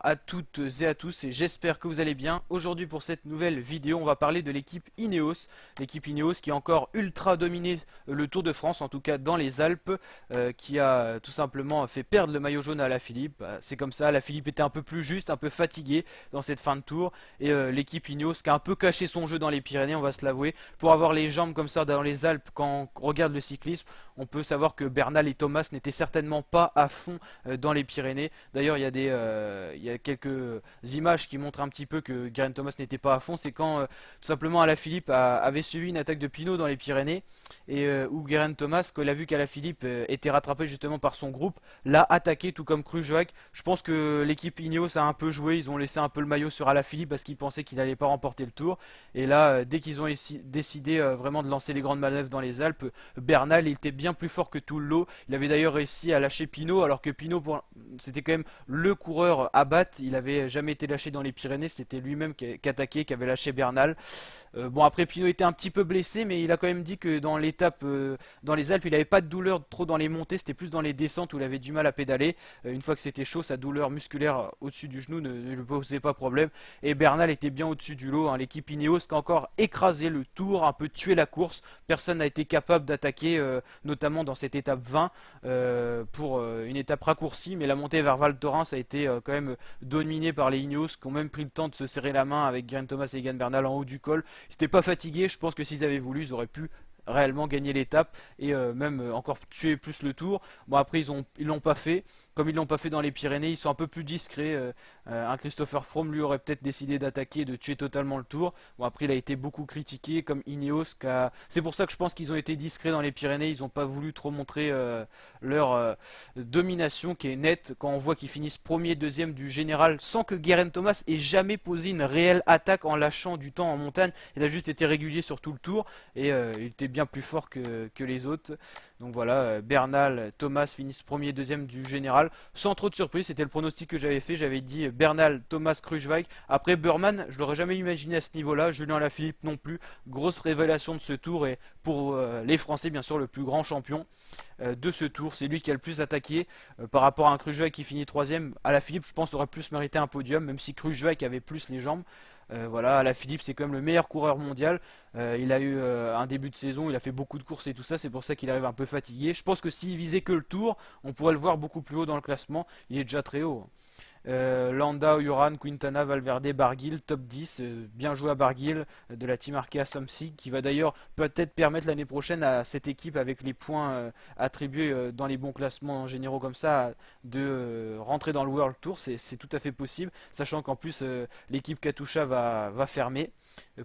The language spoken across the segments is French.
à toutes et à tous et j'espère que vous allez bien. Aujourd'hui pour cette nouvelle vidéo on va parler de l'équipe Ineos. L'équipe Ineos qui a encore ultra dominé le Tour de France, en tout cas dans les Alpes, qui a tout simplement fait perdre le maillot jaune à Alaphilippe. C'est comme ça, Alaphilippe était un peu plus juste, un peu fatigué dans cette fin de tour. Et l'équipe Ineos qui a un peu caché son jeu dans les Pyrénées, on va se l'avouer. Pour avoir les jambes comme ça dans les Alpes quand on regarde le cyclisme, on peut savoir que Bernal et Thomas n'étaient certainement pas à fond dans les Pyrénées. D'ailleurs, il y a quelques images qui montrent un petit peu que Geraint Thomas n'était pas à fond. C'est quand tout simplement Alaphilippe avait suivi une attaque de Pinot dans les Pyrénées et où Geraint Thomas, quand il a vu qu'Alaphilippe était rattrapé justement par son groupe, l'a attaqué tout comme Kruijswijk. Je pense que l'équipe Ineos a un peu joué. Ils ont laissé un peu le maillot sur Alaphilippe parce qu'ils pensaient qu'il n'allait pas remporter le Tour. Et là, dès qu'ils ont décidé vraiment de lancer les grandes manœuvres dans les Alpes, Bernal il était bien plus fort que tout le lot. Il avait d'ailleurs réussi à lâcher Pinot alors que Pinot c'était quand même le coureur à battre. Il avait jamais été lâché dans les Pyrénées. C'était lui-même qui attaquait, qui avait lâché Bernal. Bon, après Pinot était un petit peu blessé, mais il a quand même dit que dans l'étape, dans les Alpes, il n'avait pas de douleur trop dans les montées. C'était plus dans les descentes où il avait du mal à pédaler. Une fois que c'était chaud, sa douleur musculaire au-dessus du genou ne lui posait pas problème. Et Bernal était bien au-dessus du lot, hein. L'équipe Ineos qui a encore écrasé le Tour, un peu tué la course. Personne n'a été capable d'attaquer, notamment dans cette étape 20, pour une étape raccourcie. Mais la montée vers Val Thorens a été quand même dominée par les Ineos qui ont même pris le temps de se serrer la main avec Geraint Thomas et Egan Bernal en haut du col. Ils n'étaient pas fatigués, je pense que s'ils avaient voulu, ils auraient pu réellement gagner l'étape et même encore tuer plus le Tour. Bon, après ils l'ont pas fait. Comme ils l'ont pas fait dans les Pyrénées, ils sont un peu plus discrets. Un Christopher Froome lui aurait peut-être décidé d'attaquer et de tuer totalement le Tour. Bon, après il a été beaucoup critiqué comme Ineos. C'est pour ça que je pense qu'ils ont été discrets dans les Pyrénées. Ils n'ont pas voulu trop montrer leur domination qui est nette quand on voit qu'ils finissent premier et deuxième du général sans que Geraint Thomas ait jamais posé une réelle attaque en lâchant du temps en montagne. Il a juste été régulier sur tout le Tour et il était bien plus fort que les autres. Donc voilà, Bernal, Thomas finissent premier et deuxième du général sans trop de surprise. C'était le pronostic que j'avais fait. J'avais dit Bernal, Thomas, Kruijswijk. Après Burman, je l'aurais jamais imaginé à ce niveau-là. Julien Alaphilippe non plus. Grosse révélation de ce Tour et pour les Français bien sûr le plus grand champion de ce Tour. C'est lui qui a le plus attaqué par rapport à un Kruijswijk qui finit troisième. Alaphilippe, je pense, aurait plus mérité un podium, même si Kruijswijk avait plus les jambes. Voilà, Alaphilippe c'est quand même le meilleur coureur mondial. Il a eu un début de saison, il a fait beaucoup de courses et tout ça, c'est pour ça qu'il arrive un peu fatigué. Je pense que s'il visait que le Tour, on pourrait le voir beaucoup plus haut dans le classement. Il est déjà très haut. Landa, Uran, Quintana, Valverde, Barguil, top 10. Bien joué à Barguil de la team Arkea Samsic qui va d'ailleurs peut-être permettre l'année prochaine à cette équipe avec les points attribués dans les bons classements généraux comme ça de rentrer dans le World Tour. C'est tout à fait possible, sachant qu'en plus l'équipe Katusha va fermer.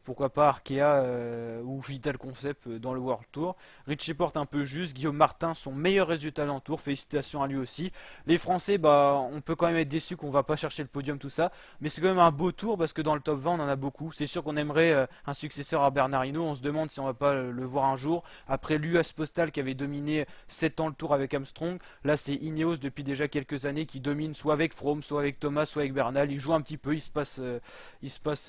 Pourquoi pas Arkea ou Vital Concept dans le World Tour. Richie Porte un peu juste, Guillaume Martin son meilleur résultat dans le Tour, félicitations à lui aussi. Les Français, bah on peut quand même être déçu qu'on va pas chercher le podium tout ça, mais c'est quand même un beau Tour parce que dans le top 20 on en a beaucoup. C'est sûr qu'on aimerait un successeur à Bernard Hinault, on se demande si on va pas le voir un jour. Après l'US Postal qui avait dominé 7 ans le Tour avec Armstrong, là c'est Ineos depuis déjà quelques années qui domine soit avec Froome, soit avec Thomas, soit avec Bernal. Il joue un petit peu, il se passe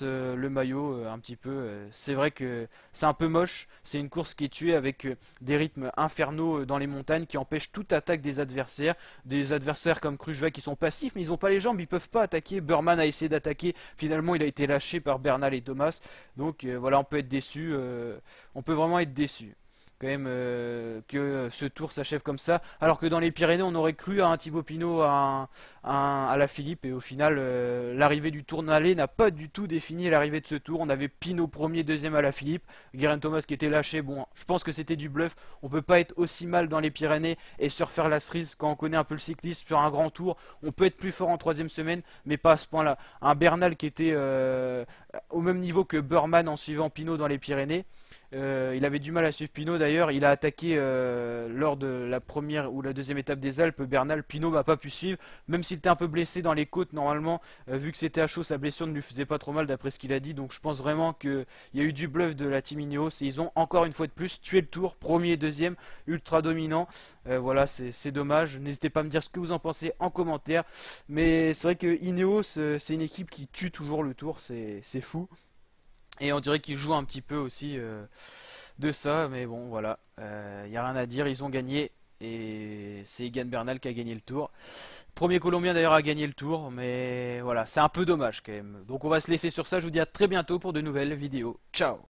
le maillot un petit peu. C'est vrai que c'est un peu moche, c'est une course qui est tuée avec des rythmes infernaux dans les montagnes qui empêchent toute attaque des adversaires. Des adversaires comme Kruijswijk qui sont passifs mais ils n'ont pas les jambes, ils peuvent pas attaquer. Burman a essayé d'attaquer, finalement il a été lâché par Bernal et Thomas. Donc voilà, on peut être déçu, on peut vraiment être déçu quand même que ce Tour s'achève comme ça, alors que dans les Pyrénées on aurait cru à un Thibaut Pinot, à Alaphilippe, et au final l'arrivée du Tournalais n'a pas du tout défini l'arrivée de ce Tour. On avait Pinot premier, deuxième Alaphilippe, Geraint Thomas qui était lâché. Bon, je pense que c'était du bluff, on peut pas être aussi mal dans les Pyrénées et se refaire la cerise quand on connaît un peu le cyclisme sur un grand Tour. On peut être plus fort en troisième semaine, mais pas à ce point là. Un Bernal qui était au même niveau que Burman en suivant Pinot dans les Pyrénées. Il avait du mal à suivre Pinot d'ailleurs, il a attaqué lors de la première ou la deuxième étape des Alpes, Bernal. Pinot m'a pas pu suivre, même s'il était un peu blessé dans les côtes normalement, vu que c'était à chaud, sa blessure ne lui faisait pas trop mal d'après ce qu'il a dit. Donc je pense vraiment qu'il y a eu du bluff de la team Ineos et ils ont encore une fois de plus tué le Tour, premier et deuxième, ultra dominant. Voilà, c'est dommage. N'hésitez pas à me dire ce que vous en pensez en commentaire, mais c'est vrai que Ineos c'est une équipe qui tue toujours le Tour, c'est fou. Et on dirait qu'ils jouent un petit peu aussi de ça, mais bon voilà, il n'y a rien à dire, ils ont gagné et c'est Egan Bernal qui a gagné le Tour. Premier Colombien d'ailleurs à gagner le tour, mais voilà, c'est un peu dommage quand même. Donc on va se laisser sur ça, je vous dis à très bientôt pour de nouvelles vidéos. Ciao!